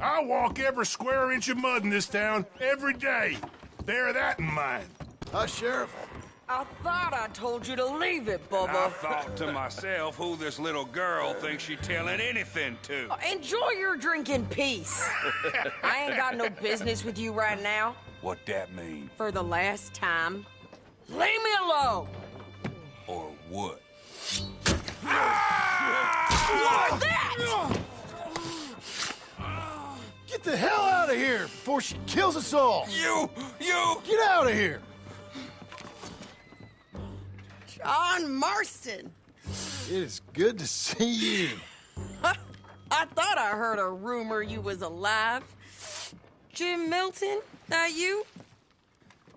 I walk every square inch of mud in this town every day. Bear that in mind. Sheriff. I thought I told you to leave it, I Bubba. thought to myself who this little girl thinks she telling anything to. Enjoy your drink in peace. I ain't got no business with you right now. What that mean? For the last time, leave me alone. Or what? What's that? Get the hell out of here before she kills us all! You! Get out of here! John Marston. It is good to see you. I thought I heard a rumor you was alive. Jim Milton, that you?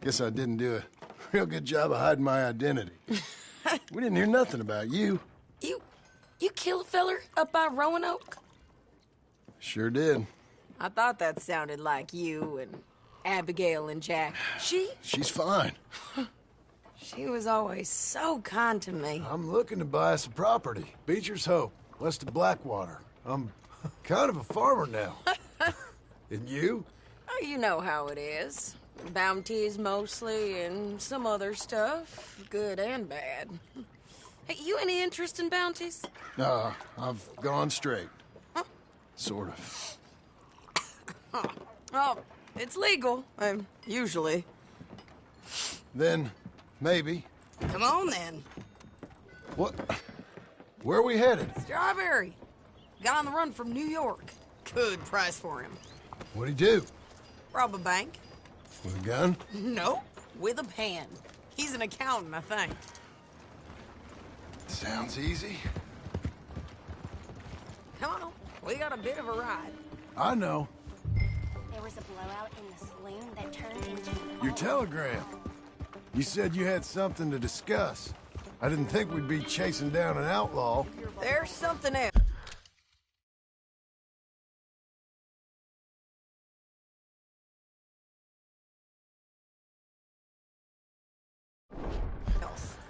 Guess I didn't do a real good job of hiding my identity. We didn't hear nothing about you. You kill a feller up by Roanoke? Sure did. I thought that sounded like you and Abigail and Jack. She's fine. She was always so kind to me. I'm looking to buy some property. Beecher's Hope, west of Blackwater. I'm kind of a farmer now. And you? Oh, you know how it is. Bounties mostly, and some other stuff, good and bad. Hey, you any interest in bounties? I've gone straight. Sort of. Oh, it's legal, usually. Then, maybe. Come on, then. What? Where are we headed? Strawberry. Got on the run from New York. Good price for him. What'd he do? Rob a bank? With a gun? No, with a pen. He's an accountant, I think. Sounds easy. Come on, we got a bit of a ride. I know. There was a blowout in the saloon that turned into... Your telegram. You said you had something to discuss. I didn't think we'd be chasing down an outlaw. There's something else.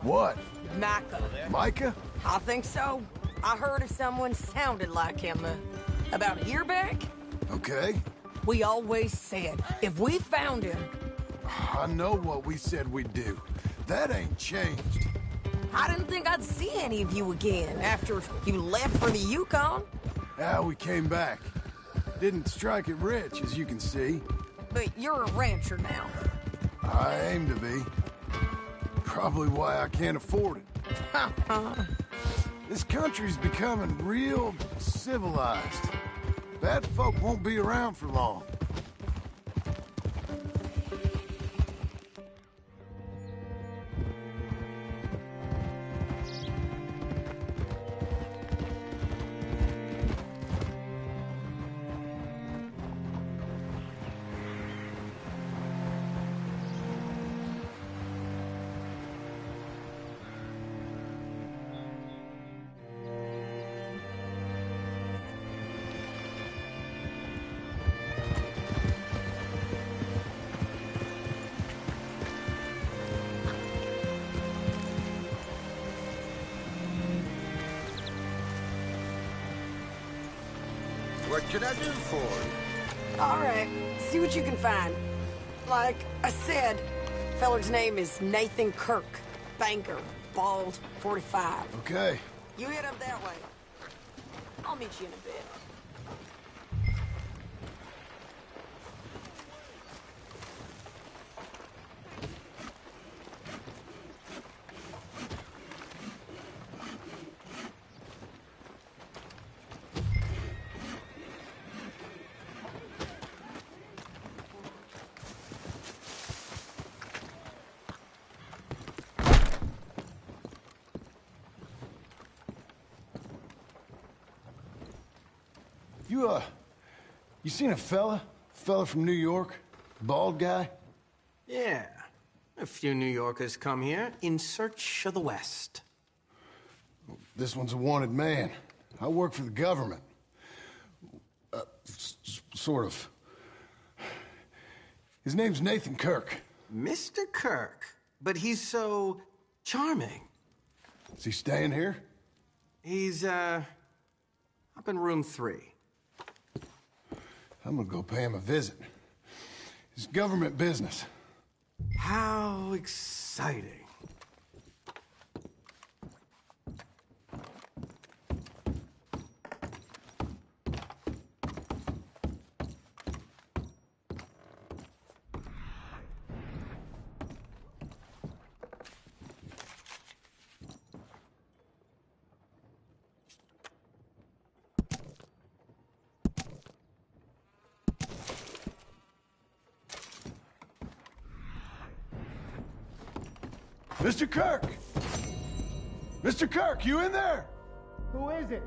What? Micah. Micah? I think so. I heard of someone sounded like him about a year back. Okay. We always said, if we found him... I know what we said we'd do. That ain't changed. I didn't think I'd see any of you again after you left for the Yukon. We came back. Didn't strike it rich, as you can see. But you're a rancher now. I aim to be. Probably why I can't afford it. This country's becoming real civilized. Bad folk won't be around for long. What can I do for you? All right, see what you can find. Like I said, feller's name is Nathan Kirk. Banker, bald, 45. Okay. You head up that way. I'll meet you in a bit. You seen a fella? Fella from New York? Bald guy? Yeah. A few New Yorkers come here in search of the West. This one's a wanted man. I work for the government. Sort of. His name's Nathan Kirk. Mr. Kirk? But he's so charming. Is he staying here? He's, up in room 3. I'm gonna go pay him a visit. It's government business. How exciting. Mr. Kirk! Mr. Kirk, you in there? Who is it?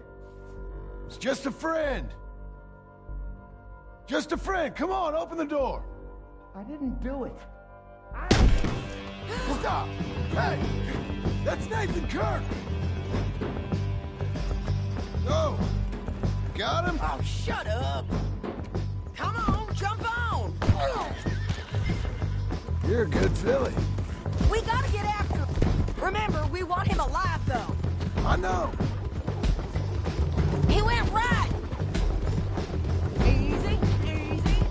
It's just a friend. Just a friend. Come on, open the door. I didn't do it. Stop! Hey! That's Nathan Kirk! Oh! Got him? Oh, shut up! Come on, jump on! You're a good filly. We gotta get after him. Remember, we want him alive, though. I know. He went right. Easy, easy.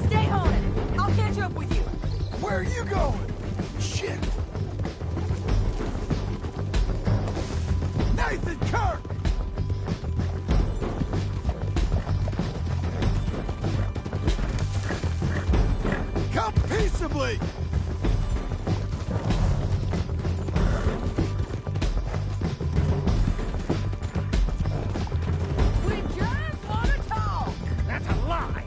Stay on it. I'll catch up with you. Where are you going? Shit! Nathan Kirk! Come peaceably! We just want to talk. That's a lie.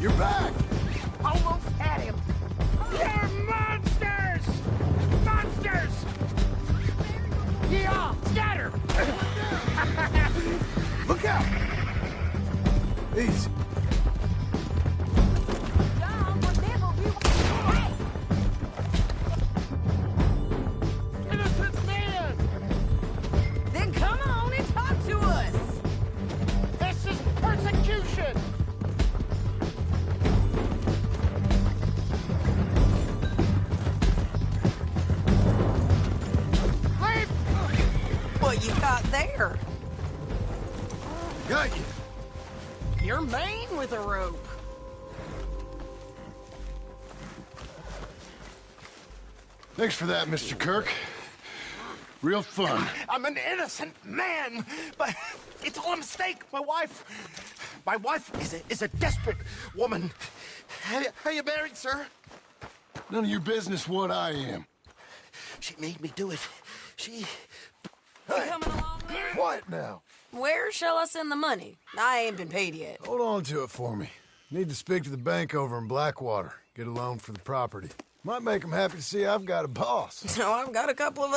You're back! Almost had him. You're monsters! Monsters! Yeah, scatter! Look out! Easy. John, remember, we Hey! Innocent man! Then come on and talk to us. This is persecution! Leave! What you got there? Got you. You're Maine with a rope. Thanks for that, Mr. Kirk. Real fun. I'm an innocent man, but it's all a mistake. My wife is a desperate woman. Are you married, sir? None of your business what I am. She made me do it. She... You coming along with us? Quiet now. Where shall I send the money? I ain't been paid yet. Hold on to it for me. Need to speak to the bank over in Blackwater. Get a loan for the property. Might make them happy to see I've got a boss. So I've got a couple of...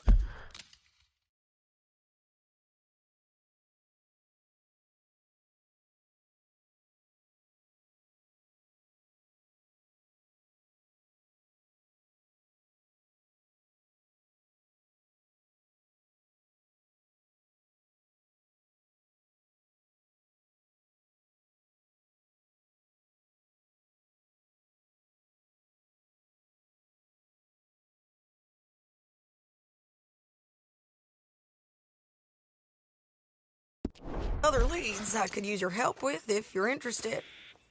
other leads I could use your help with if you're interested.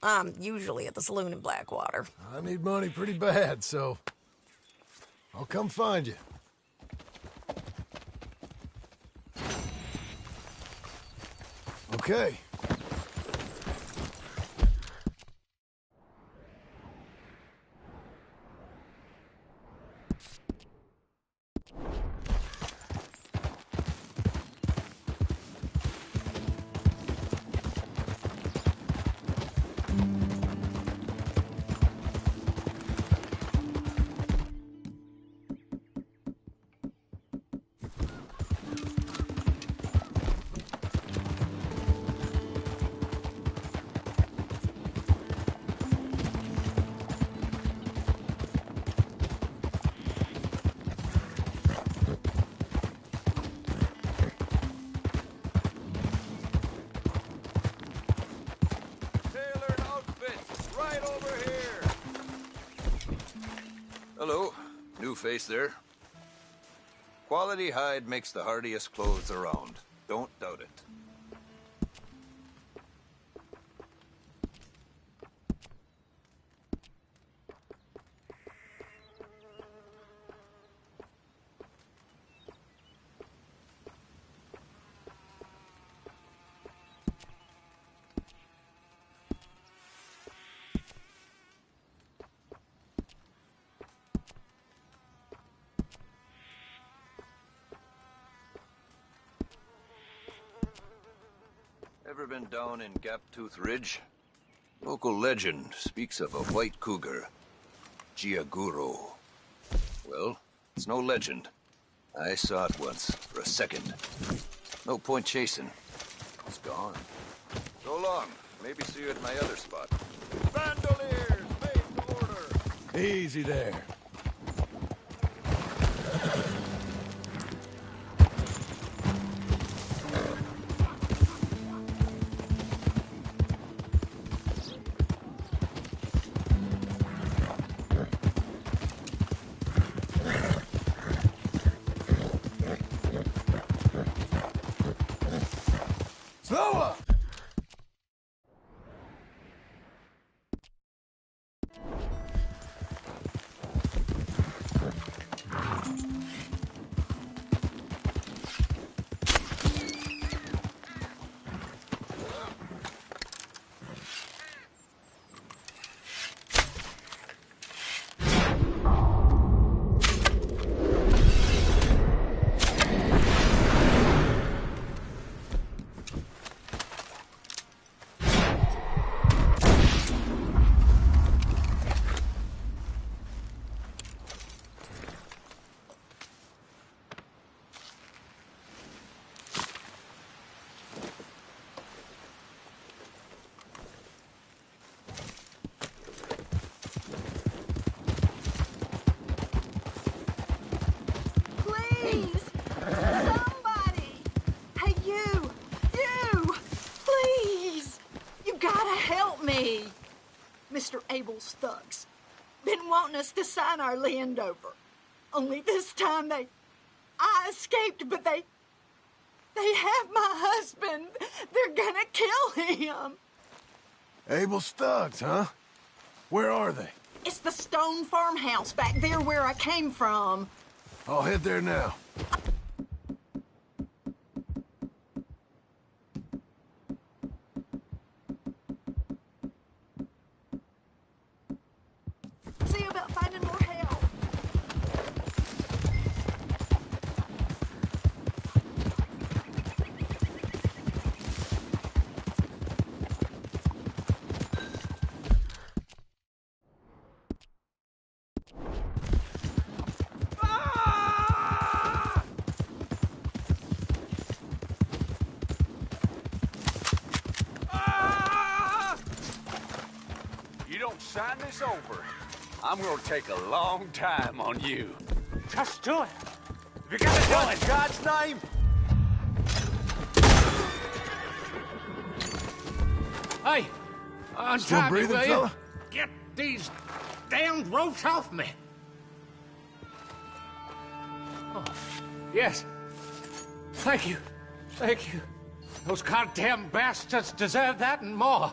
I'm usually at the saloon in Blackwater. I need money pretty bad, so I'll come find you. Okay. Hello. New face there. Quality hide makes the hardiest clothes around. Don't doubt it. Ever been down in Gaptooth Ridge? Local legend speaks of a white cougar, Giaguro. Well, it's no legend. I saw it once, for a second. No point chasing. It's gone. So long. Maybe see you at my other spot. Bandoliers, made to order! Easy there. Slower! Please! Somebody! Hey, you! Please! You gotta help me! Mr. Abel's thugs. Been wanting us to sign our land over. Only this time I escaped, but they have my husband. They're gonna kill him. Abel's thugs, huh? Where are they? It's the stone farmhouse back there where I came from. I'll head there now. See about finding more help. You don't sign this over, I'm gonna take a long time on you. Just do it. You gotta do it. In God's name. Hey, Still untie me, breathing, will you? fella? Get these damned ropes off me. Oh, yes. Thank you. Thank you. Those goddamn bastards deserve that and more.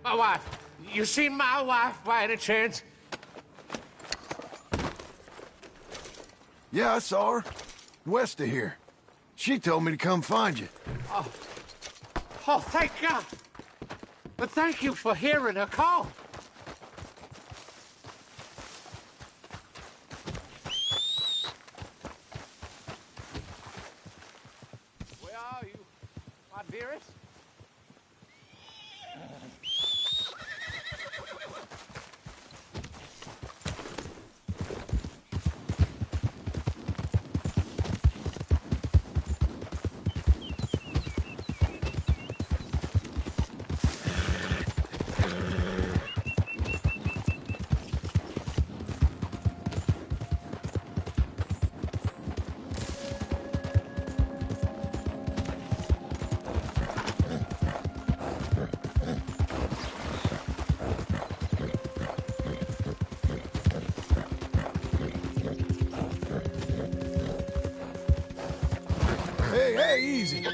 My wife. You seen my wife by any chance? Yeah, I saw her. West of here. She told me to come find you. Oh, thank God. But thank you for hearing her call. Where are you, my dearest? Hey, hey, easy.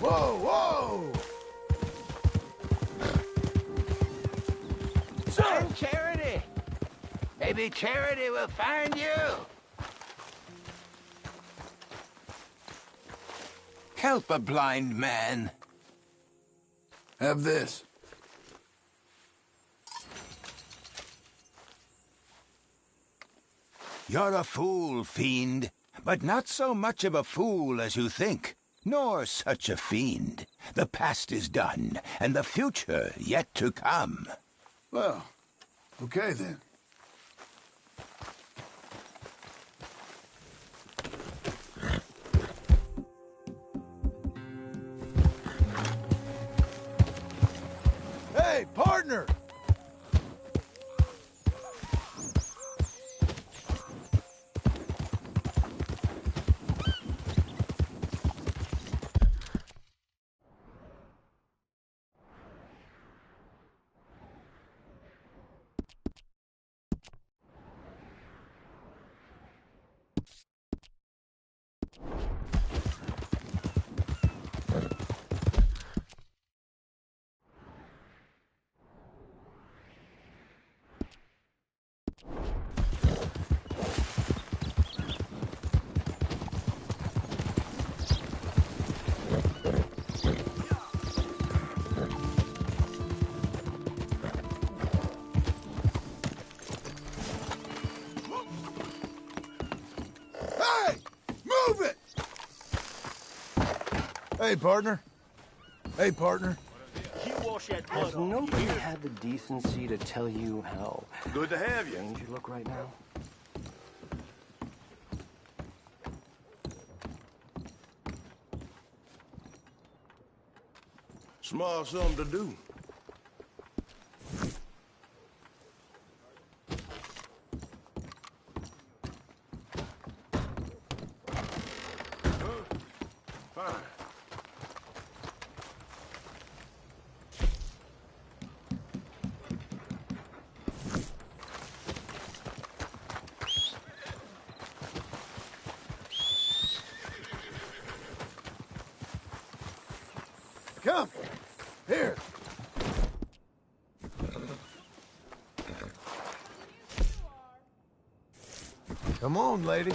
Whoa, whoa! Find Charity. Maybe Charity will find you. Help a blind man. Have this. You're a fool, fiend, but not so much of a fool as you think, nor such a fiend. The past is done, and the future yet to come. Well, okay then. Hey, partner! Hey, partner. Hey, partner. Has nobody had the decency to tell you how Good to have you. strange you look right now? Small something to do. Here. Come on, lady.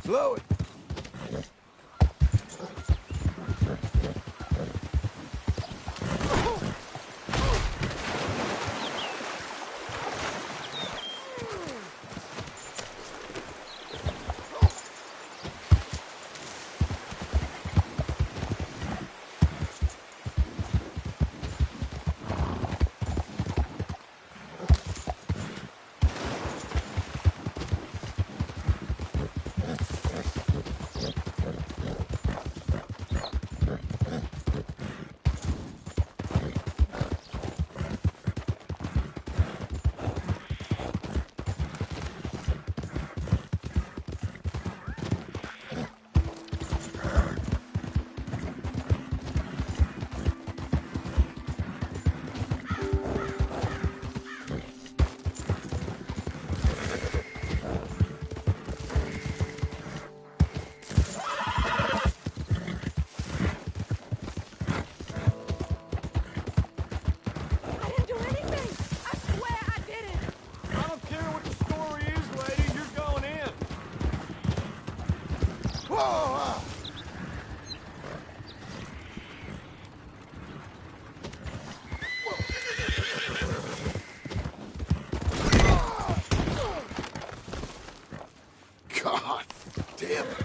Slow it. God damn it.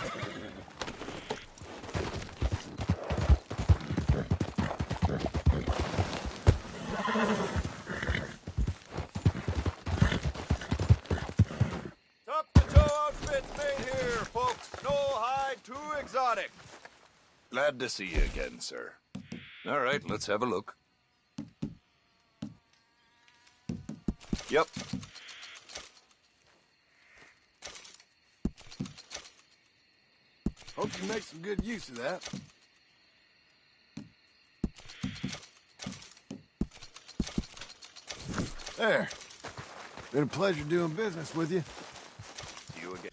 Top-to-toe outfits made here, folks. No hide too exotic. Glad to see you again, sir. All right, let's have a look. Yep. Hope you make some good use of that. There. Been a pleasure doing business with you. You again.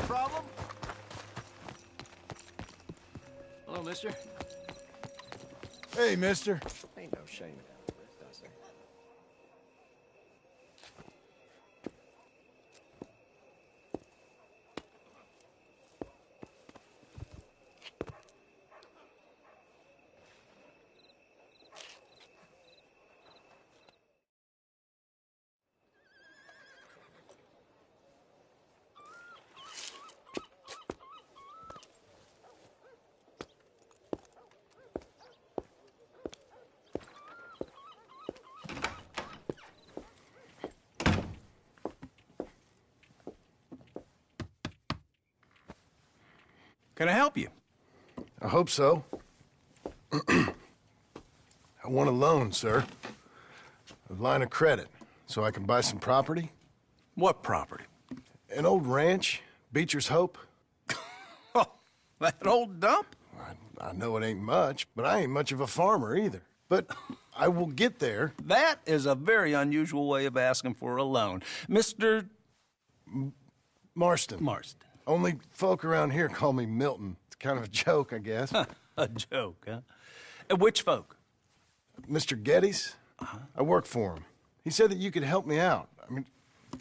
problem? Hello, mister. Hey, mister. Ain't no shame in that, does there? Can I help you? I hope so. I want a loan, sir. A line of credit, so I can buy some property. What property? An old ranch, Beecher's Hope. Oh, that old dump? I know it ain't much, but I ain't much of a farmer either. But I will get there. That is a very unusual way of asking for a loan. Mr. Marston. Marston. Only folk around here call me Milton. It's kind of a joke, I guess. A joke, huh? Which folk? Mr. Geddes. I work for him. He said that you could help me out. I mean,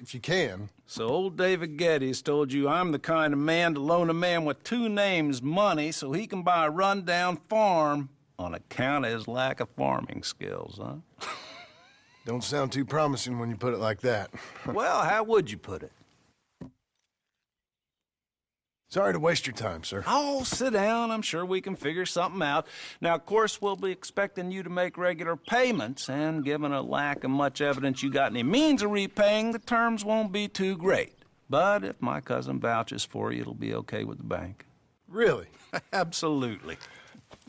if you can. So old David Geddes told you I'm the kind of man to loan a man with two names money so he can buy a rundown farm on account of his lack of farming skills, huh? Don't sound too promising when you put it like that. Well, how would you put it? Sorry to waste your time, sir. Oh, sit down. I'm sure we can figure something out. Now, of course, we'll be expecting you to make regular payments, and given a lack of much evidence you got any means of repaying, the terms won't be too great. But if my cousin vouches for you, it'll be okay with the bank. Really? Absolutely.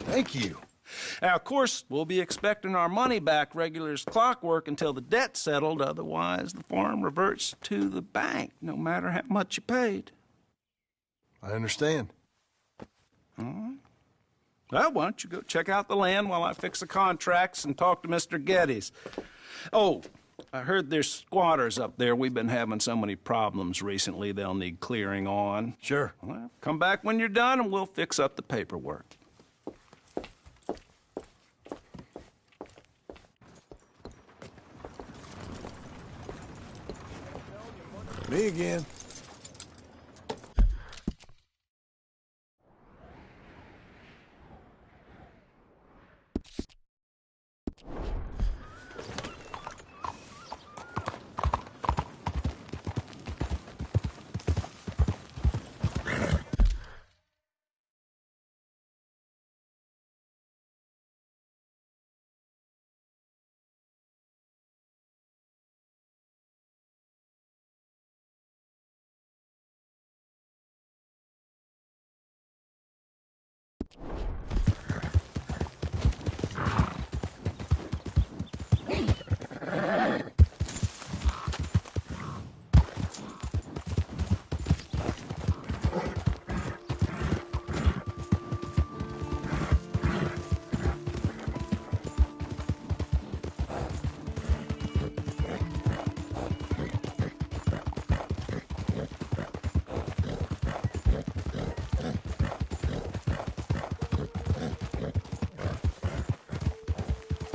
Thank you. Now, of course, we'll be expecting our money back regular as clockwork until the debt's settled. Otherwise, the farm reverts to the bank, no matter how much you paid. I understand. All right. Well, why don't you go check out the land while I fix the contracts and talk to Mr. Geddes. Oh, I heard there's squatters up there. We've been having so many problems recently they'll need clearing on. Sure. Well, come back when you're done and we'll fix up the paperwork. Me again.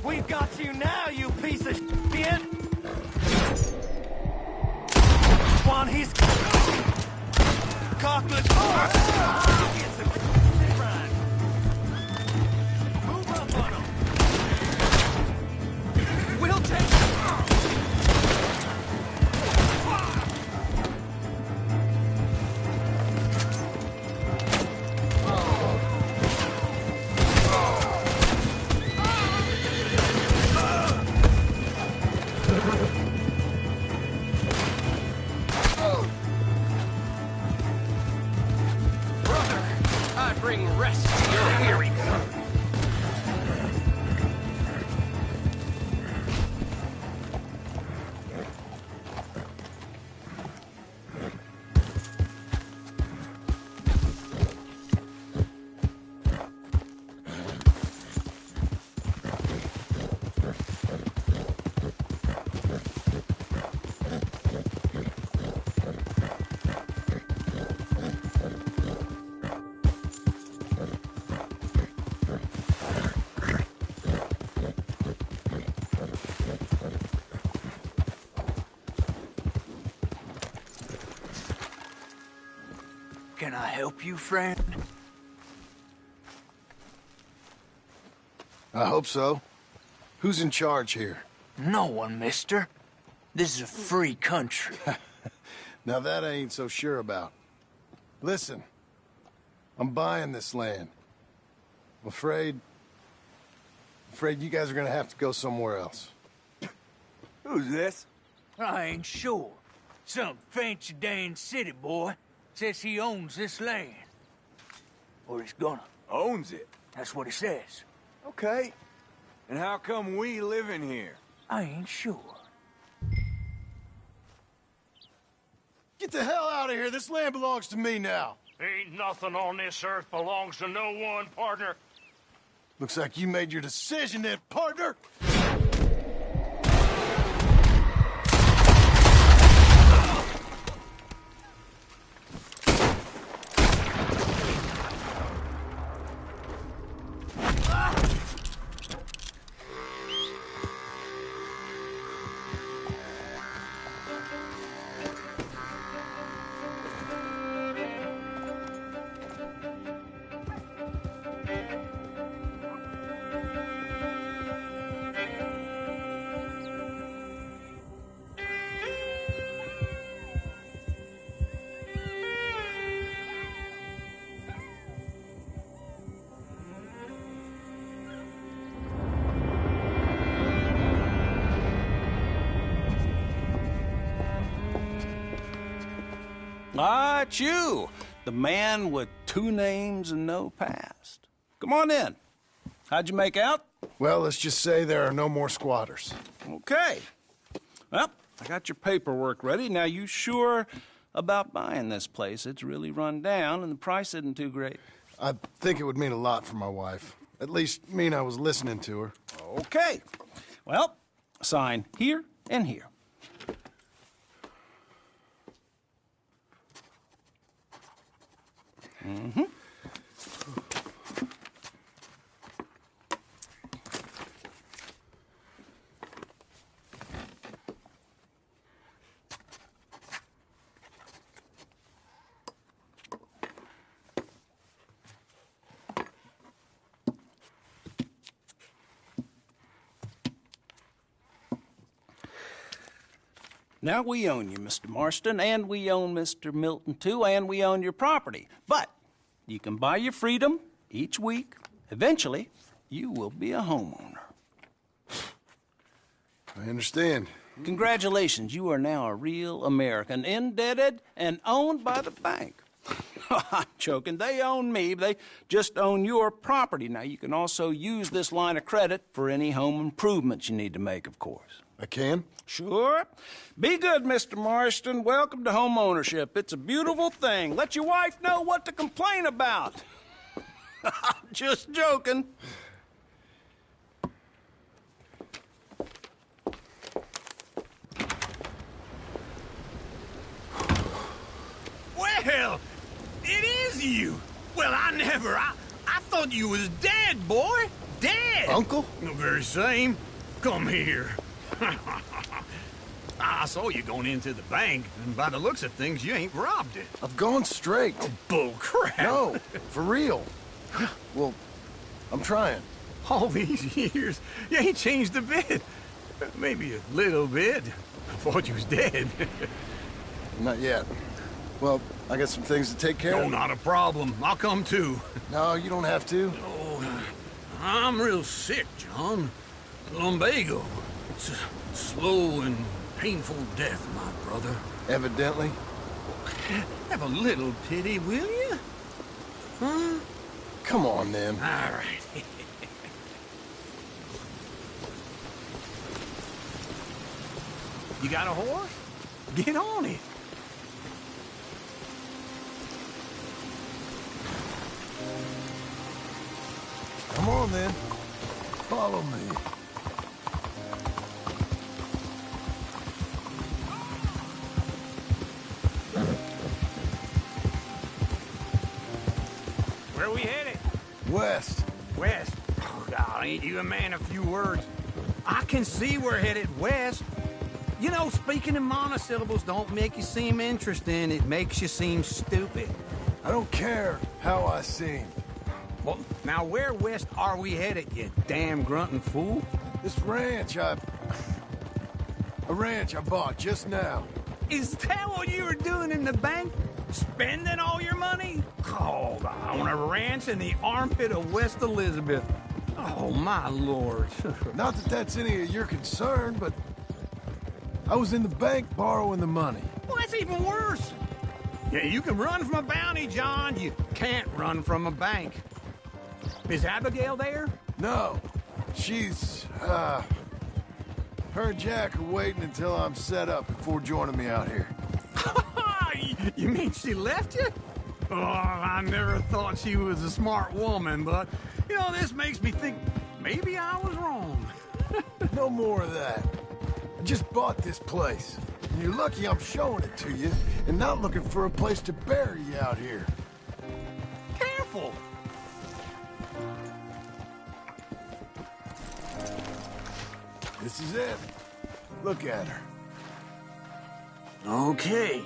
We've got you now, you piece of shit! One, he's... Cockless... Move up on him! We'll take... Bring rest to your weary. Can I help you, friend? I hope so. Who's in charge here? No one, mister. This is a free country. Now that I ain't so sure about. Listen, I'm buying this land. I'm afraid you guys are gonna have to go somewhere else. Who's this? I ain't sure. Some fancy Dan city boy says he owns this land. Or he's gonna. Owns it? That's what he says. Okay. And how come we live in here? I ain't sure. Get the hell out of here. This land belongs to me now. Ain't nothing on this earth belongs to no one, partner. Looks like you made your decision then, partner. Ah, it's you, the man with 2 names and no past. Come on in. How'd you make out? Well, let's just say there are no more squatters. Okay. Well, I got your paperwork ready. Now, you sure about buying this place? It's really run down, and the price isn't too great. I think it would mean a lot for my wife. At least mean I was listening to her. Okay. Well, sign here and here. Mm-hmm. Now, we own you, Mr. Marston, and we own Mr. Milton, too, and we own your property. But you can buy your freedom each week. Eventually, you will be a homeowner. I understand. Congratulations, you are now a real American, indebted and owned by the bank. I'm joking. They own me. They just own your property. Now, you can also use this line of credit for any home improvements you need to make, of course. I can? Sure. Be good, Mr. Marston. Welcome to home ownership. It's a beautiful thing. Let your wife know what to complain about. Just joking. Well, it is you. Well, I thought you was dead, boy. Dead. Uncle? The very same. Come here. I saw you going into the bank, and by the looks of things, you ain't robbed it. I've gone straight. Oh, bull crap. No, for real. Well, I'm trying. All these years, you ain't changed a bit. Maybe a little bit. I thought you was dead. Not yet. Well, I got some things to take care of. No, not a problem. I'll come too. No, you don't have to. Oh, I'm real sick, John. Lumbago. It's a slow and painful death, my brother. Evidently. Have a little pity, will you? Huh? Come on, then. All right. You got a horse? Get on it. Come on, then. Follow me. Where we headed? West. West? Oh, God, ain't you a man of few words? I can see we're headed west. You know, speaking in monosyllables don't make you seem interesting. It makes you seem stupid. I don't care how I seem. Well, now where west are we headed, you damn grunting fool? This ranch a ranch I bought just now. Is that what you were doing in the bank? Spending all your money? Oh, on a ranch in the armpit of West Elizabeth. Oh, my lord. Not that that's any of your concern, but I was in the bank borrowing the money. Well, that's even worse. Yeah, you can run from a bounty, John. You can't run from a bank. Is Abigail there? No. She's, her and Jack are waiting until I'm set up before joining me out here. You mean she left you? Oh, I never thought she was a smart woman, but, you know, this makes me think maybe I was wrong. No more of that. I just bought this place. And you're lucky I'm showing it to you and not looking for a place to bury you out here. Careful! This is it. Look at her. Okay.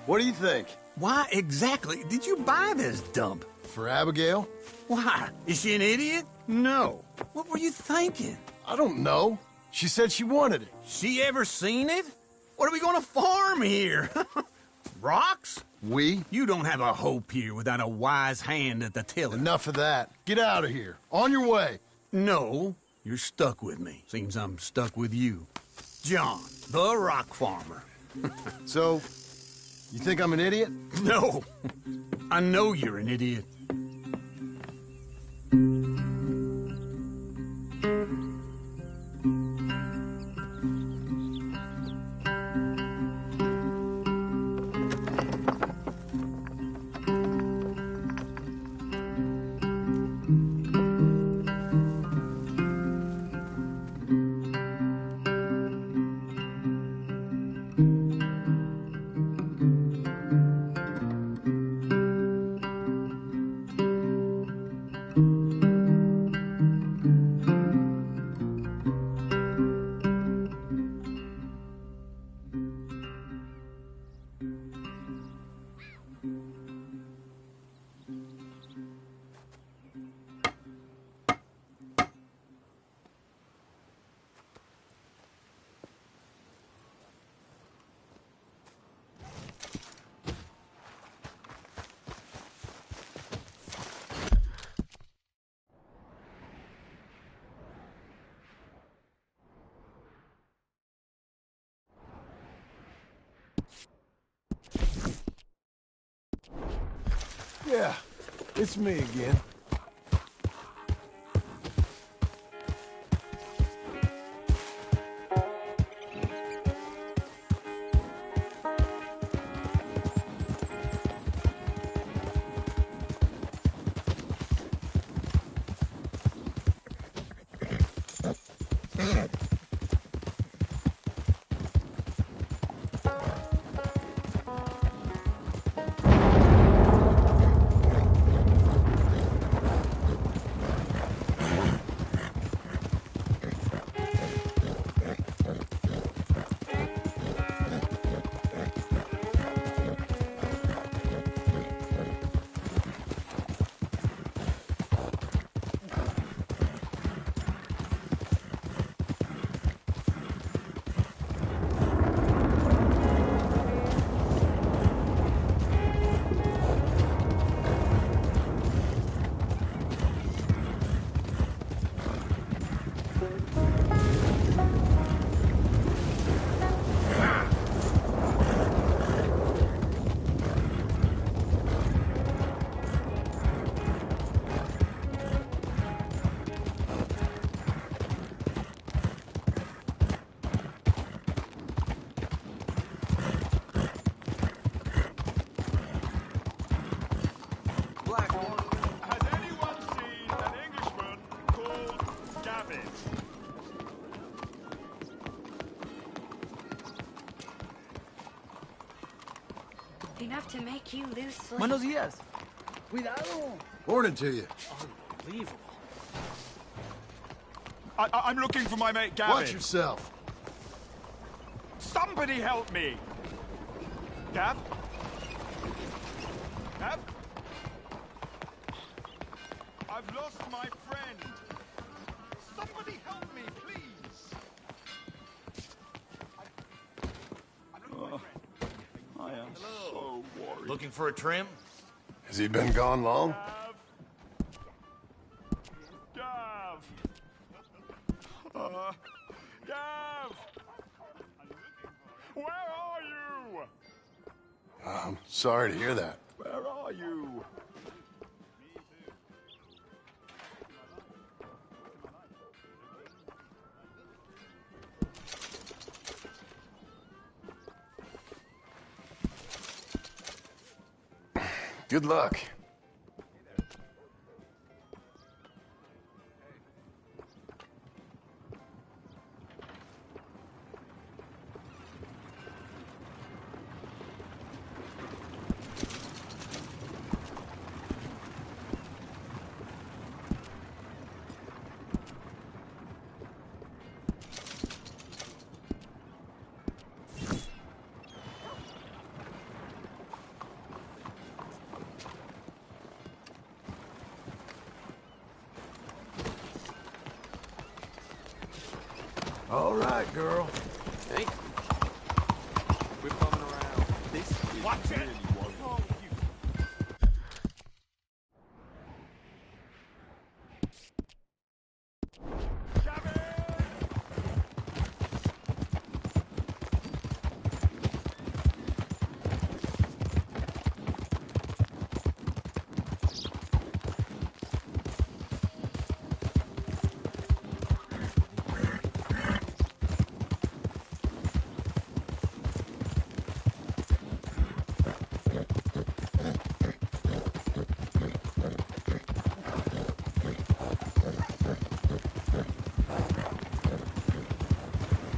What do you think? Why exactly did you buy this dump? For Abigail? Why? Is she an idiot? No. What were you thinking? I don't know. She said she wanted it. She ever seen it? What are we gonna farm here? Rocks? We? You don't have a hope here without a wise hand at the tiller. Enough of that. Get out of here. On your way. No, you're stuck with me. Seems I'm stuck with you. John, the rock farmer. So, you think I'm an idiot? No. I know you're an idiot. Yeah, it's me again. Enough to make you lose sleep. Buenos días. Cuidado. Morning to you. Unbelievable. I'm looking for my mate Gavin. Watch yourself. Somebody help me! Gav? I've lost my friend. Somebody help me, please. I am so worried. Looking for a trim? Has he been gone long? Gav! Gav! Where are you? I'm sorry to hear that. Where are you? Good luck. All right, girl. Hey. We're bumming around. This is Watch it! really What's wrong with you?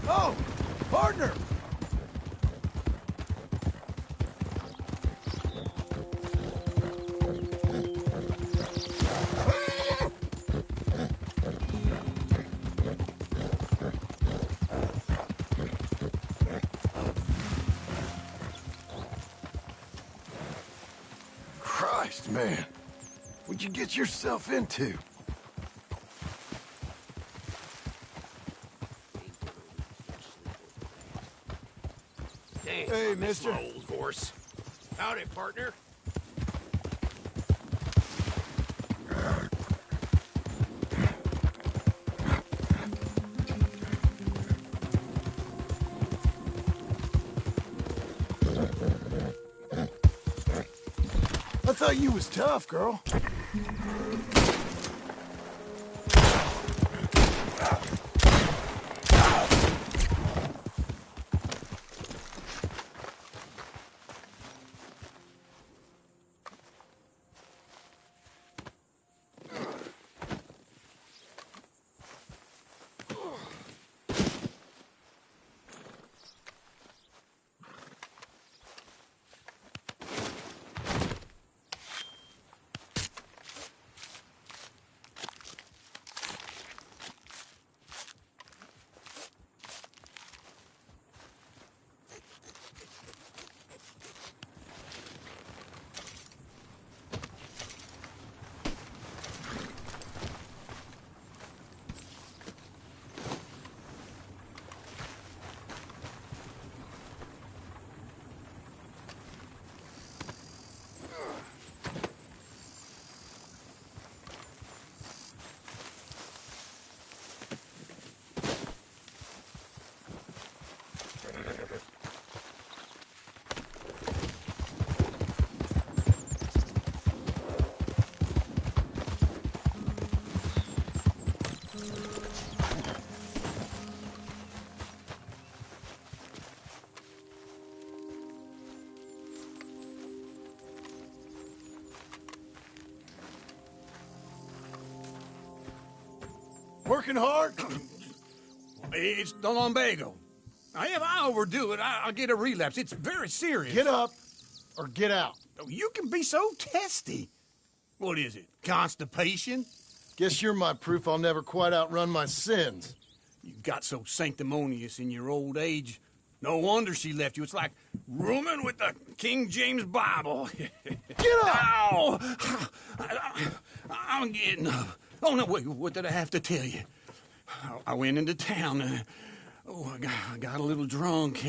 Oh, partner! Christ, man. What'd you get yourself into? Damn, Hey, I miss mister. my old horse. Howdy, partner. I thought you was tough, girl. Working hard? It's the lumbago. Now, if I overdo it, I'll get a relapse. It's very serious. Get up or get out. Oh, you can be so testy. What is it, constipation? Guess you're my proof I'll never quite outrun my sins. You got so sanctimonious in your old age. No wonder she left you. It's like rooming with the King James Bible. Get up! Ow! I'm getting up. Oh, no, wait, what did I have to tell you? I went into town. I got a little drunk.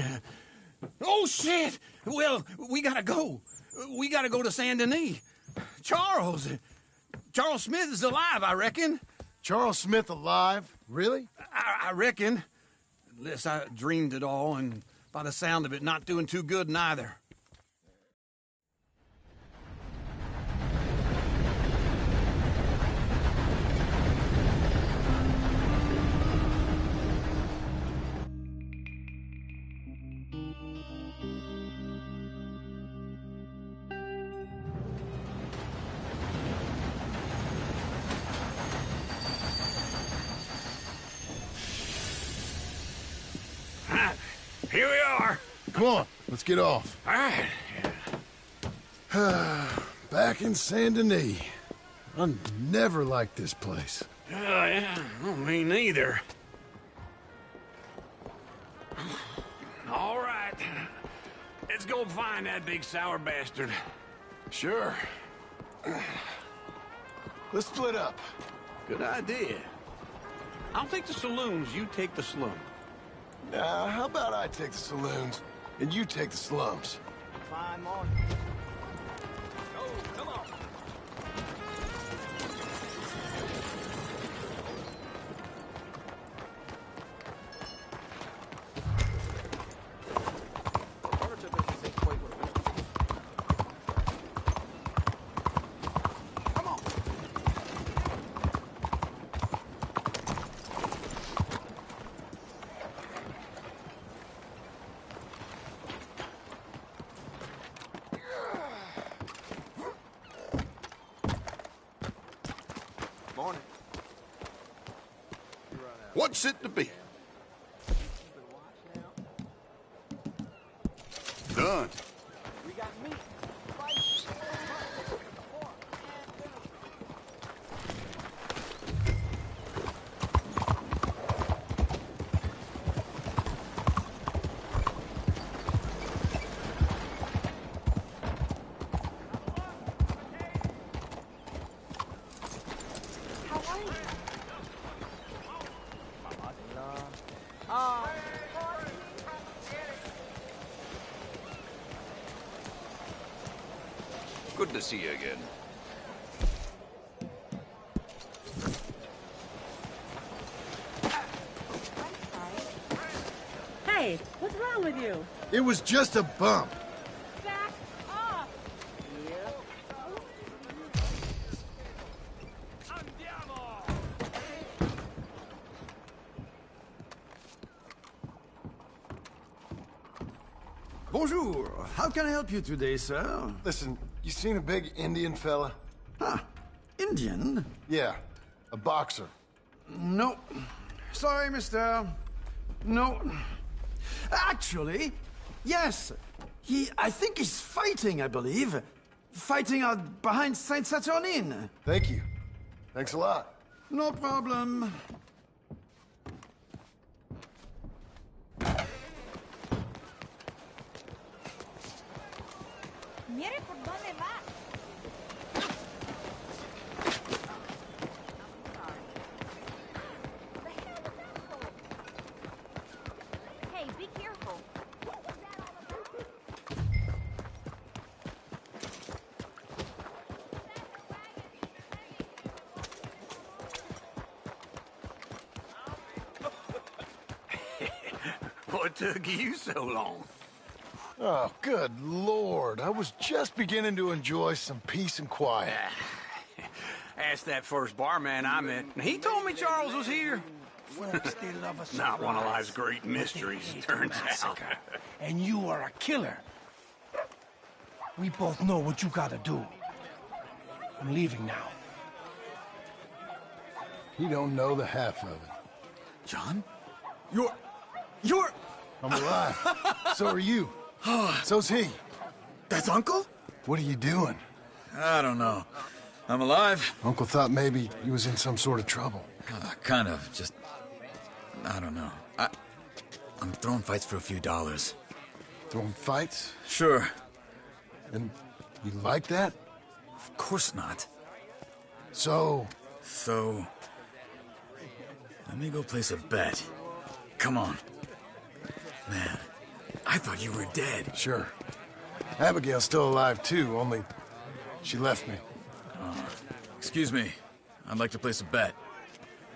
Oh, shit! Well, we gotta go. We gotta go to Saint Denis. Charles Smith is alive, I reckon. Charles Smith alive? Really? I reckon. Unless I dreamed it all, and by the sound of it, not doing too good neither. Here we are. Come on, let's get off. All right. Back in Saint Denis. I never liked this place. Yeah, well, me neither. All right. Let's go find that big sour bastard. Sure. Let's split up. Good idea. I'll take the saloons, you take the slum. Now, how about I take the saloons, and you take the slums? Fine morning. Come on. Morning. What's it to be? Done. We got meat. Good to see you again. Hey, what's wrong with you? It was just a bump. Back off! Bonjour. How can I help you today, sir? Listen, you seen a big Indian fella? Ah, Indian? Yeah, a boxer. No. Sorry, mister. No. Actually, yes. I think he's fighting, I believe. Fighting out behind Saint Saturnine. Thank you. Thanks a lot. No problem. Mire por dónde va. Hey, be careful. What took you so long? Oh, good Lord. I was just beginning to enjoy some peace and quiet. Asked that first barman I met. He told me Charles was here. Folks, they love us. Not one of life's great mysteries, turns out. And you are a killer. We both know what you gotta do. I'm leaving now. He don't know the half of it. John? You're... I'm alive. So are you. So's he. That's Uncle? What are you doing? I don't know. I'm alive. Uncle thought maybe he was in some sort of trouble. Kind of. Just... I don't know. I'm throwing fights for a few dollars. Throwing fights? Sure. And you like that? Of course not. So, let me go place a bet. Come on. Man, I thought you were dead. Sure. Abigail's still alive, too, only she left me. Excuse me. I'd like to place a bet.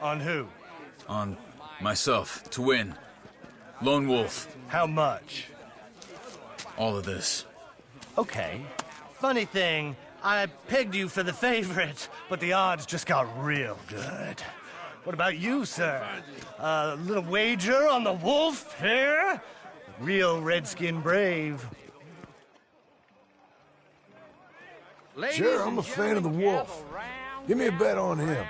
On who? On myself, to win. Lone Wolf. How much? All of this. Okay. Funny thing, I pegged you for the favorite, but the odds just got real good. What about you, sir? A little wager on the wolf here? Real redskin brave. Sure, I'm a fan of the wolf. Give me a bet on him.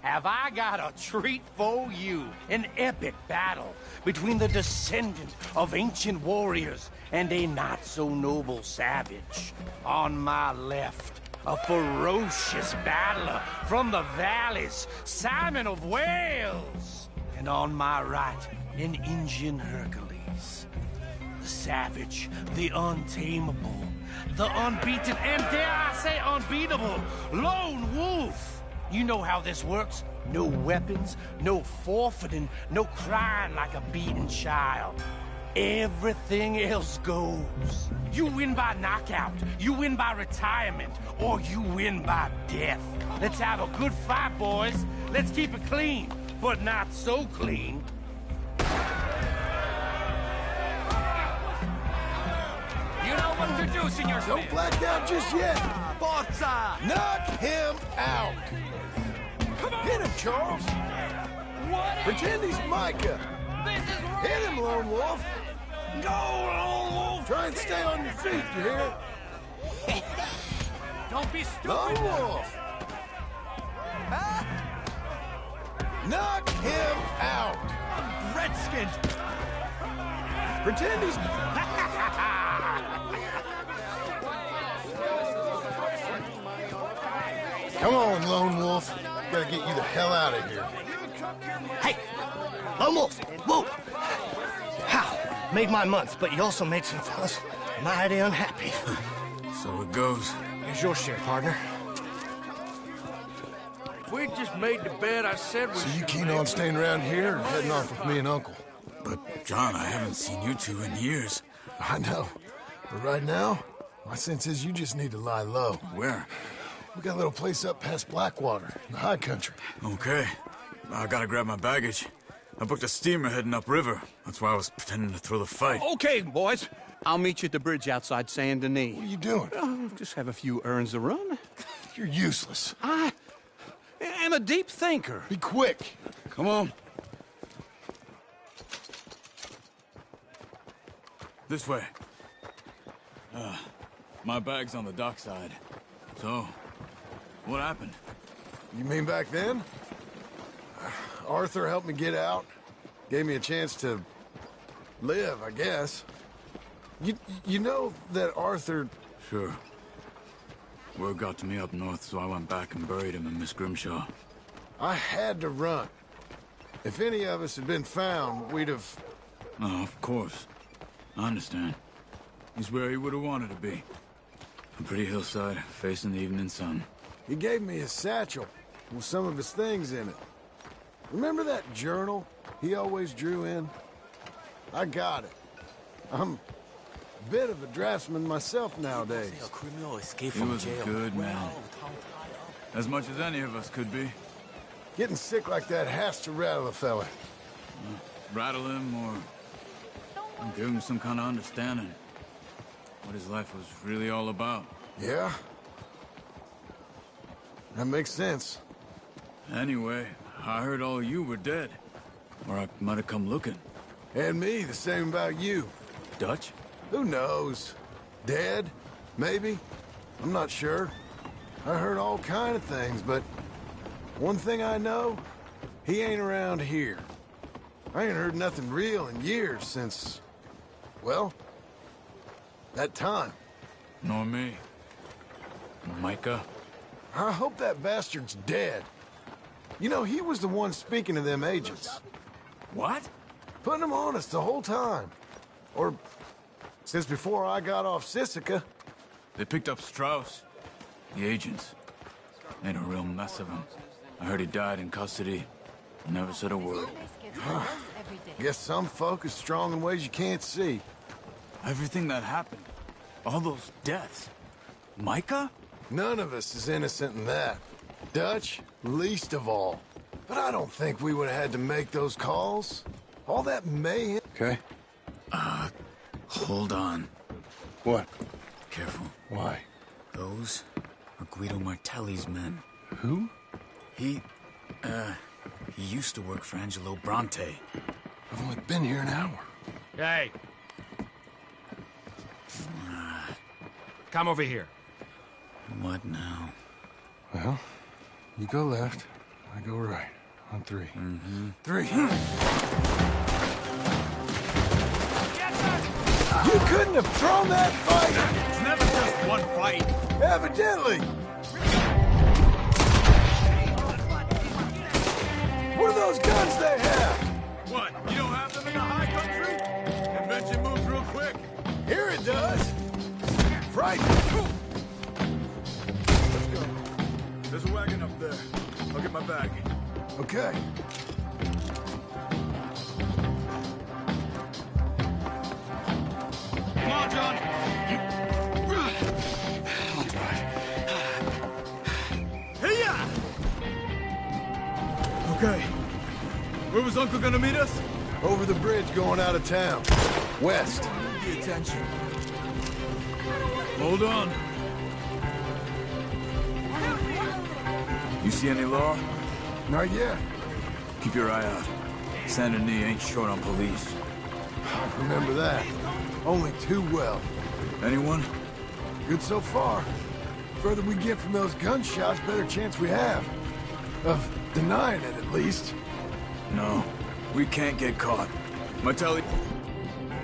Have I got a treat for you? An epic battle between the descendant of ancient warriors and a not-so-noble savage. On my left, a ferocious battler from the valleys, Simon of Wales. And on my right, an Indian Hercules. The savage, the untamable, the unbeaten, and dare I say unbeatable, Lone Wolf. You know how this works. No weapons, no forfeiting, no crying like a beaten child. Everything else goes. You win by knockout, you win by retirement, or you win by death. Let's have a good fight, boys. Let's keep it clean, but not so clean. You know what to do, senor. Don't black out just yet. Forza! Knock him out. Hit him, Charles. Pretend he's Micah. Hit him, Lone Wolf. Go, Lone Wolf. Try and stay on your feet, you hear? Don't be stupid. Lone Wolf. Knock him out. Redskins. Pretend he's... Come on, Lone Wolf. Gotta get you the hell out of here. Hey! Lone Wolf! Whoa! How? Made my month, but you also made some fellas mighty unhappy. So it goes. Here's your share, partner. If we just made the bet I said we So you should keen make, on staying around here or heading off with me and Uncle? But, John, I haven't seen you two in years. I know. But right now, my sense is you just need to lie low. Where? We got a little place up past Blackwater, in the high country. Okay. I gotta grab my baggage. I booked a steamer heading upriver. That's why I was pretending to throw the fight. Okay, boys. I'll meet you at the bridge outside Saint Denis. What are you doing? Just have a few errands to run. You're useless. I am a deep thinker. Be quick. Come on. This way. My bag's on the dockside. So, what happened? You mean back then? Arthur helped me get out. Gave me a chance to live, I guess. You know that Arthur... Sure. Word got to me up north, so I went back and buried him in Miss Grimshaw. I had to run. If any of us had been found, we'd have... Oh, of course. I understand. He's where he would have wanted to be. A pretty hillside, facing the evening sun. He gave me his satchel with some of his things in it. Remember that journal he always drew in? I got it. I'm a bit of a draftsman myself nowadays. He was a good man. As much as any of us could be. Getting sick like that has to rattle a fella. Rattle him or give him some kind of understanding. What his life was really all about. Yeah? That makes sense. Anyway, I heard all you were dead. Or I might have come looking. And me, the same about you. Dutch? Who knows? Dead? Maybe? I'm not sure. I heard all kind of things, but one thing I know, he ain't around here. I ain't heard nothing real in years since, well, that time. Nor me. Micah? I hope that bastard's dead. You know, he was the one speaking to them agents. What? Putting them on us the whole time. Or since before I got off Sisika. They picked up Strauss. The agents. Made a real mess of him. I heard he died in custody. Never said a word. Guess some folk are strong in ways you can't see. Everything that happened. All those deaths. Micah? None of us is innocent in that. Dutch, least of all. But I don't think we would have had to make those calls. All that mayhem. Okay. Hold on. What? Careful. Why? Those are Guido Martelli's men. Who? He used to work for Angelo Bronte. I've only been here an hour. Hey. Come over here. What now? Well, you go left, I go right. On three. Mm-hmm. 3. You couldn't have thrown that fight! It's never just one fight. Evidently! What are those guns they have? What? You don't have them in the high country? Convention moves real quick. Here it does. Frightening. Let's go. There's a wagon up there. I'll get my bag. Okay. Come on, John. I'll drive. Hey-ya! Okay. Where was Uncle gonna meet us? Over the bridge going out of town. West. The attention. Hold on. You see any law? Not yet. Keep your eye out. Saint Denis ain't short on police. I remember that. Only too well. Anyone? Good so far. Further we get from those gunshots, better chance we have. Of denying it, at least. No. We can't get caught. Martelli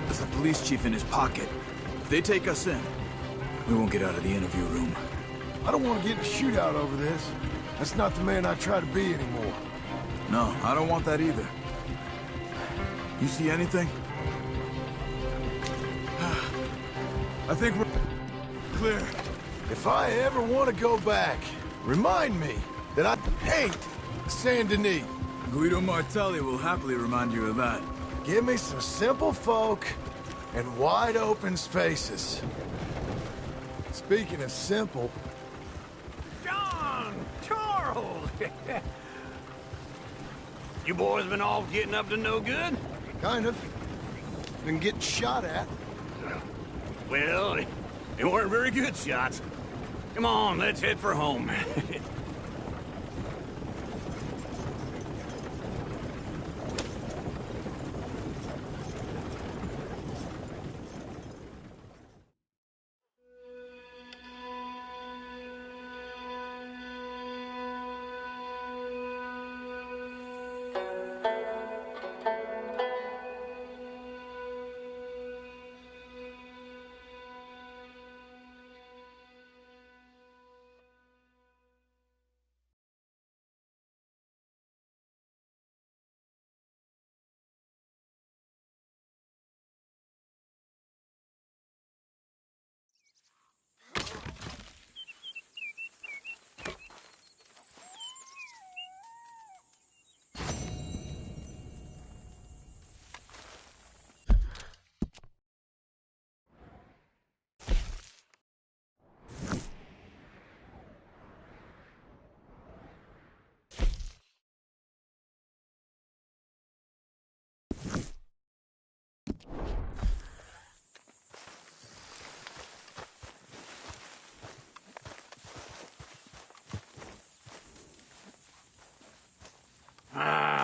has a police chief in his pocket. If they take us in, we won't get out of the interview room. I don't want to get in a shootout over this. That's not the man I try to be anymore. No, I don't want that either. You see anything? I think we're clear. If I ever want to go back, remind me that I hate Saint Denis. Guido Martelli will happily remind you of that. Give me some simple folk and wide open spaces. Speaking of simple... John! Charles! You boys been all getting up to no good? Kind of. Been getting shot at. Well, they weren't very good shots. Come on, let's head for home.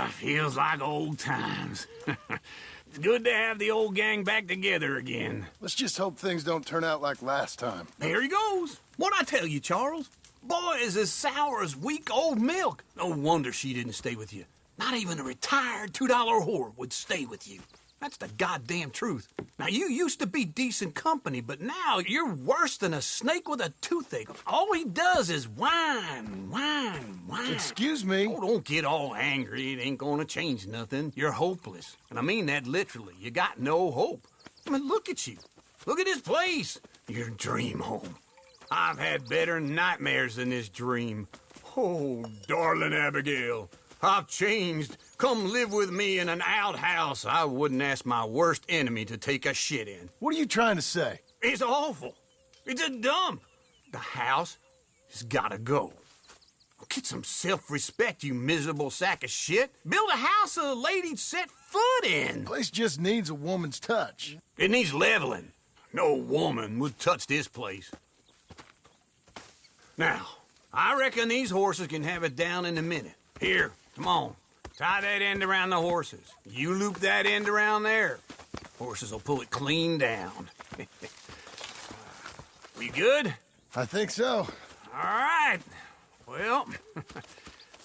Feels like old times. It's good to have the old gang back together again. Let's just hope things don't turn out like last time. There he goes. What'd I tell you, Charles? Boy is as sour as weak old milk. No wonder she didn't stay with you. Not even a retired $2 whore would stay with you. That's the goddamn truth. Now, you used to be decent company, but now you're worse than a snake with a toothache. All he does is whine. Excuse me? Oh, don't get all angry. It ain't gonna change nothing. You're hopeless. And I mean that literally. You got no hope. I mean, look at you. Look at this place. Your dream home. I've had better nightmares than this dream. Oh, darling Abigail, I've changed. Come live with me in an outhouse I wouldn't ask my worst enemy to take a shit in. What are you trying to say? It's awful. It's a dump. The house has gotta go. Get some self-respect, you miserable sack of shit. Build a house a lady'd set foot in. Place just needs a woman's touch. It needs leveling. No woman would touch this place. Now, I reckon these horses can have it down in a minute. Here, come on. Tie that end around the horses. You loop that end around there. Horses will pull it clean down. We good? I think so. All right. Well,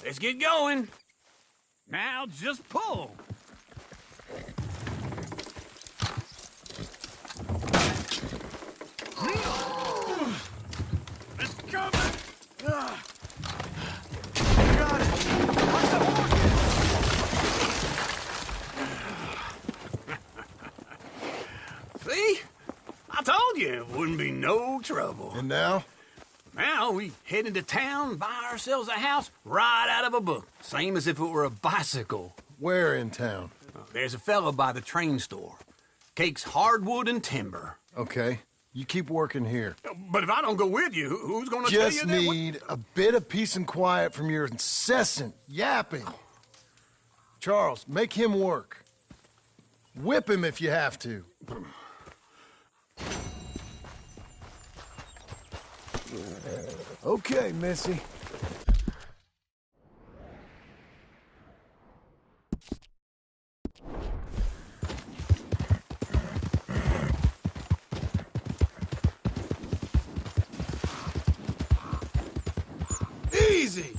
let's get going. Now just pull. It's coming! Got it. Watch the horses. See? I told you it wouldn't be no trouble. And now? Now we head into town, buy ourselves a house right out of a book. Same as if it were a bicycle. Where in town? There's a fellow by the train store. Cakes hardwood and timber. Okay. You keep working here. But if I don't go with you, who's gonna tell you Just that? need a bit of peace and quiet from your incessant yapping. Charles, make him work. Whip him if you have to. Okay, Missy. Easy!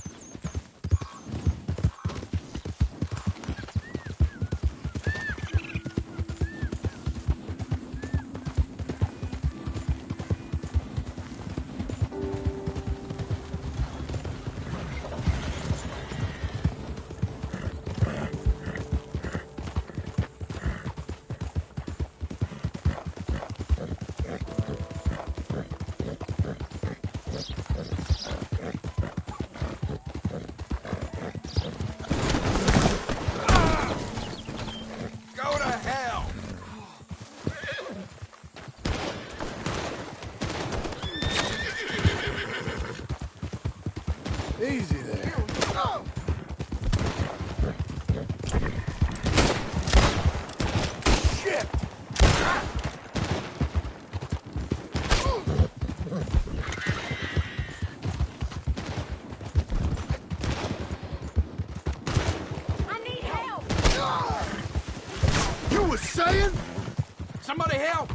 Easy there. Shit! I need help! You was saying? Somebody help!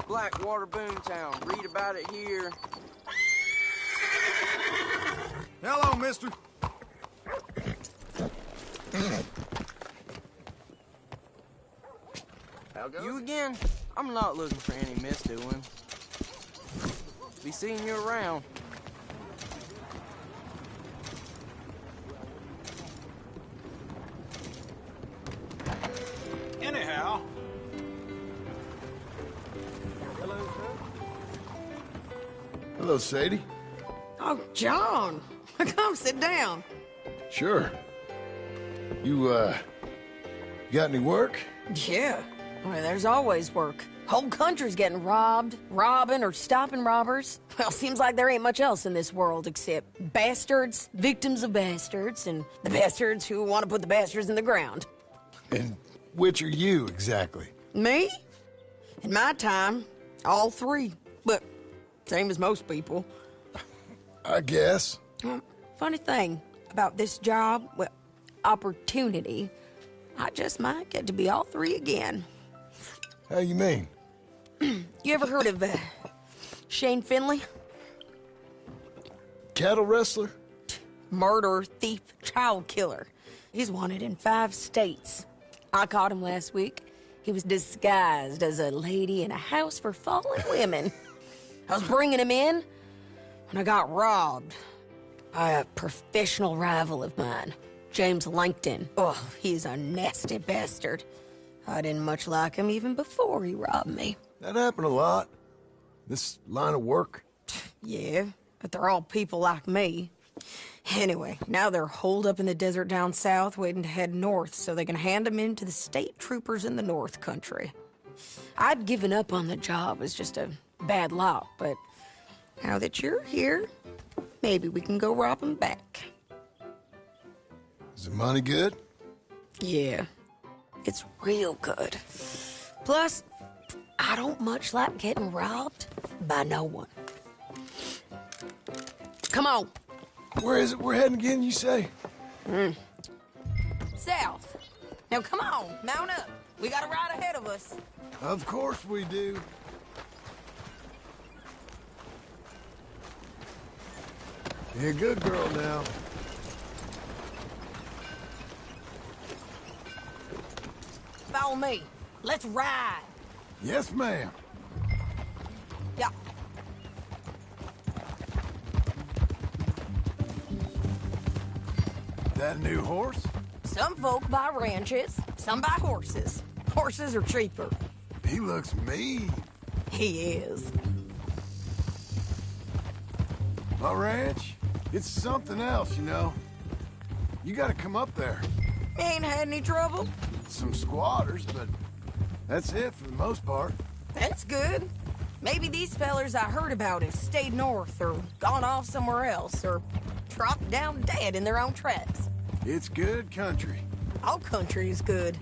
Blackwater Boomtown. Read about it here. Hello, mister. You again? I'm not looking for any misdoing. Be seeing you around. Anyhow. Hello, Sadie. Oh, John. Come sit down. Sure. You got any work? Yeah. Well, there's always work. Whole country's getting robbed, robbing, or stopping robbers. Well, seems like there ain't much else in this world except bastards, victims of bastards, and the bastards who want to put the bastards in the ground. And which are you, exactly? Me? In my time, all three. But same as most people. I guess. Funny thing about this job, well, opportunity, I just might get to be all three again. How you mean? You ever heard of Shane Finley? Cattle wrestler? Murderer, thief, child killer. He's wanted in 5 states. I caught him last week. He was disguised as a lady in a house for fallen women. I was bringing him in, and I got robbed by a professional rival of mine, James Langton. Oh, he's a nasty bastard. I didn't much like him even before he robbed me. That happened a lot. This line of work. Yeah, but they're all people like me. Anyway, now they're holed up in the desert down south, waiting to head north so they can hand them in to the state troopers in the north country. I'd given up on the job as just a bad lot, but now that you're here, maybe we can go rob them back. Is the money good? Yeah, it's real good. Plus, I don't much like getting robbed by no one. Come on. Where is it we're heading again, you say? South. Now come on, mount up. We got a ride ahead of us. Of course we do. You're a good girl now. Follow me. Let's ride. Yes, ma'am. Yeah. That new horse? Some folk buy ranches, some buy horses. Horses are cheaper. He looks mean. He is. My ranch, it's something else, you know. You gotta come up there. Ain't had any trouble? Some squatters, but that's it for the most part. That's good. Maybe these fellers I heard about have stayed north or gone off somewhere else or dropped down dead in their own tracks. It's good country. All country is good.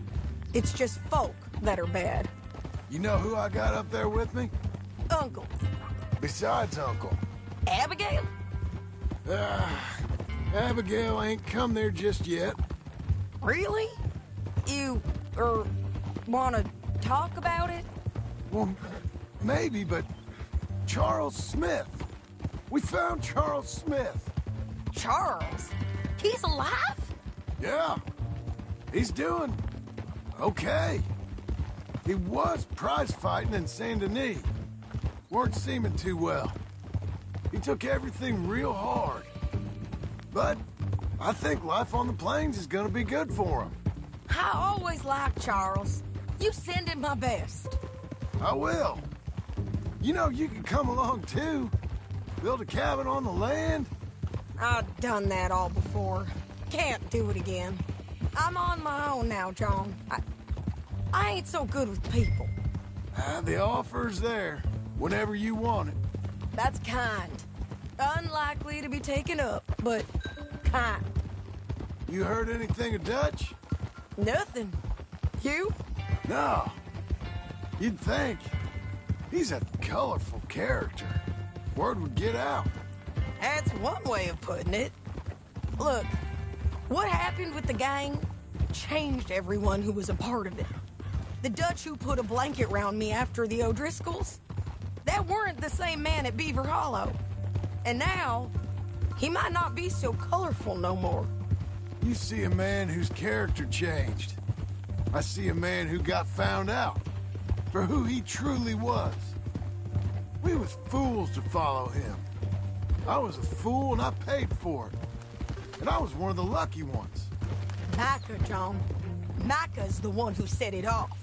It's just folk that are bad. You know who I got up there with me? Uncle. Besides Uncle. Abigail? Abigail ain't come there just yet. Really? You, wanna talk about it? Well, maybe, but Charles Smith. We found Charles Smith. Charles? He's alive? Yeah. He's doing okay. He was prize fighting in Saint Denis. Weren't seeming too well. He took everything real hard. But I think life on the plains is gonna be good for him. I always liked Charles. You send him my best. I will. You know, you can come along too. Build a cabin on the land. I've done that all before. Can't do it again. I'm on my own now, John. I ain't so good with people. The offer's there, whenever you want it. That's kind. Unlikely to be taken up, but kind. You heard anything of Dutch? Nothing. You? No. You'd think. He's a colorful character. Word would get out. That's one way of putting it. Look, what happened with the gang changed everyone who was a part of it. The Dutch who put a blanket round me after the O'Driscolls, that weren't the same man at Beaver Hollow. And now, he might not be so colorful no more. You see a man whose character changed. I see a man who got found out for who he truly was. We was fools to follow him. I was a fool and I paid for it. And I was one of the lucky ones. Micah, John. Micah's the one who set it off.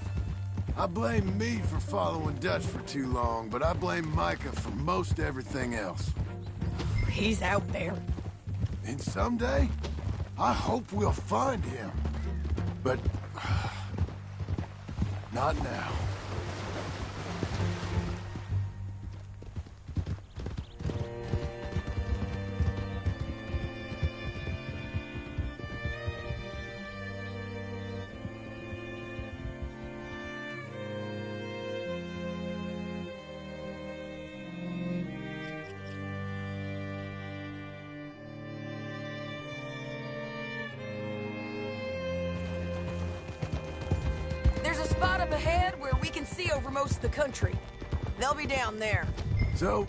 I blame me for following Dutch for too long, but I blame Micah for most everything else. He's out there. And someday, I hope we'll find him. But not now. ahead where we can see over most of the country. They'll be down there. So,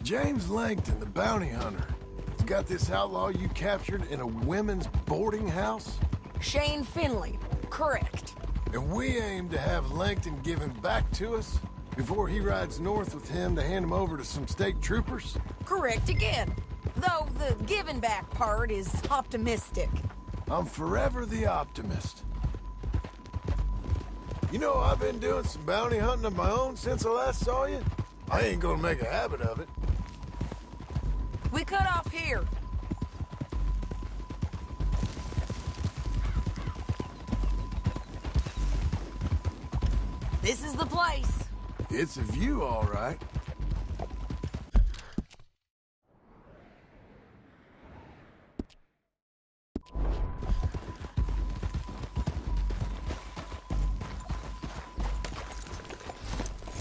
James Langton, the bounty hunter, has got this outlaw you captured in a women's boarding house? Shane Finley, correct. And we aim to have Langton give him back to us before he rides north with him to hand him over to some state troopers? Correct again. Though the giving back part is optimistic. I'm forever the optimist. You know, I've been doing some bounty hunting of my own since I last saw you. I ain't gonna make a habit of it. We cut off here. This is the place. It's a view, all right.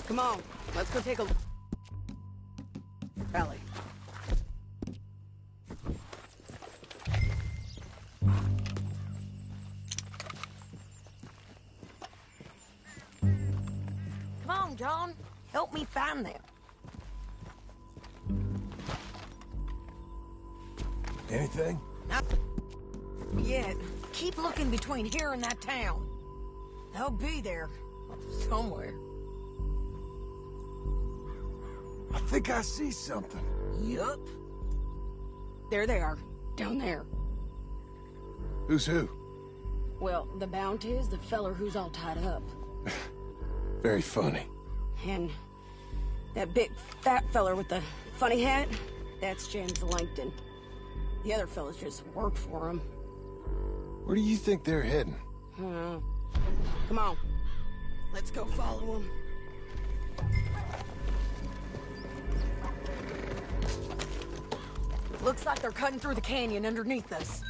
Come on, let's go take a look. Ellie. Come on, John. Help me find them. Anything? Not yet. Keep looking between here and that town. They'll be there somewhere. I think I see something. Yup. There they are, down there. Who's who? Well, the bounty is the feller who's all tied up. Very funny. And that big fat feller with the funny hat, that's James Langton. The other fellas just work for him. Where do you think they're heading? Come on. Let's go follow them. Looks like they're cutting through the canyon underneath us.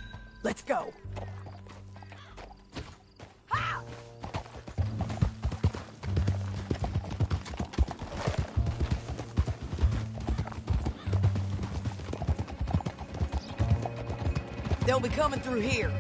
Let's go. They'll be coming through here.